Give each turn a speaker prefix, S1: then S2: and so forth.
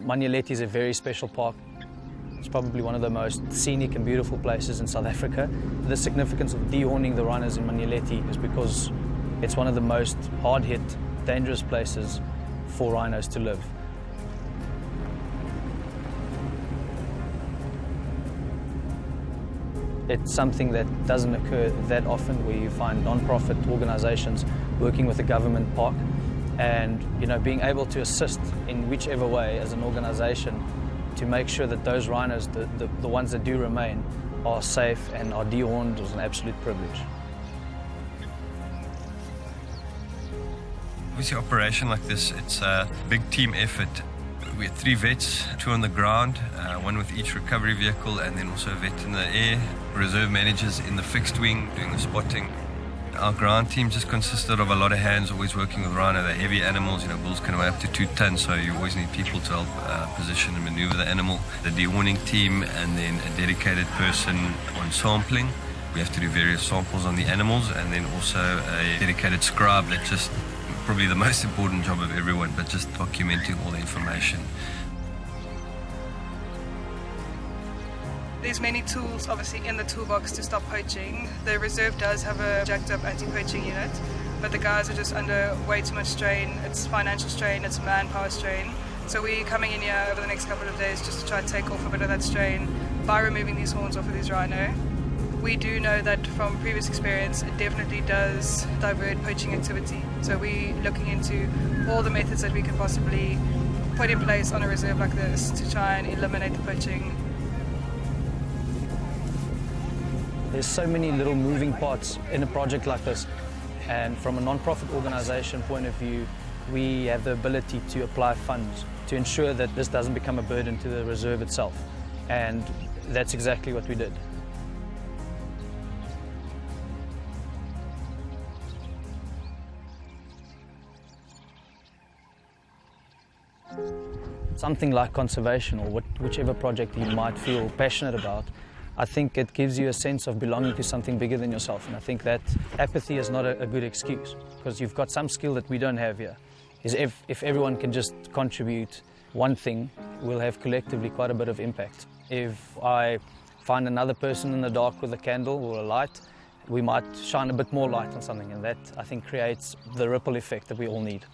S1: Manyeleti is a very special park. It's probably one of the most scenic and beautiful places in South Africa. The significance of dehorning the rhinos in Manyeleti is because it's one of the most hard-hit, dangerous places for rhinos to live. It's something that doesn't occur that often, where you find non-profit organizations working with a government park and being able to assist in whichever way as an organization to make sure that those rhinos, the ones that do remain, are safe and are dehorned is an absolute privilege.
S2: Obviously, an operation like this, it's a big team effort. We had 3 vets, 2 on the ground, 1 with each recovery vehicle, and then also a vet in the air. Reserve managers in the fixed wing doing the spotting. Our ground team just consisted of a lot of hands always working with rhino. They're heavy animals, bulls can weigh up to 2 tons, so you always need people to help position and maneuver the animal. The dehorning team, and then a dedicated person on sampling. We have to do various samples on the animals, and then also a dedicated scribe that just probably the most important job of everyone, but just documenting all the information.
S3: There's many tools obviously in the toolbox to stop poaching. The reserve does have a jacked up anti-poaching unit, but the guys are just under way too much strain. It's financial strain, it's manpower strain. So we're coming in here over the next couple of days just to try to take off a bit of that strain by removing these horns off of these rhino. We do know that from previous experience, it definitely does divert poaching activity. So we're looking into all the methods that we can possibly put in place on a reserve like this to try and eliminate the poaching.
S1: There's so many little moving parts in a project like this, and from a non-profit organization point of view, we have the ability to apply funds to ensure that this doesn't become a burden to the reserve itself, and that's exactly what we did. Something like conservation, or whichever project you might feel passionate about, I think it gives you a sense of belonging to something bigger than yourself. And I think that apathy is not a good excuse, because you've got some skill that we don't have here. If everyone can just contribute one thing, we'll have collectively quite a bit of impact. If I find another person in the dark with a candle or a light, we might shine a bit more light on something, and that, I think, creates the ripple effect that we all need.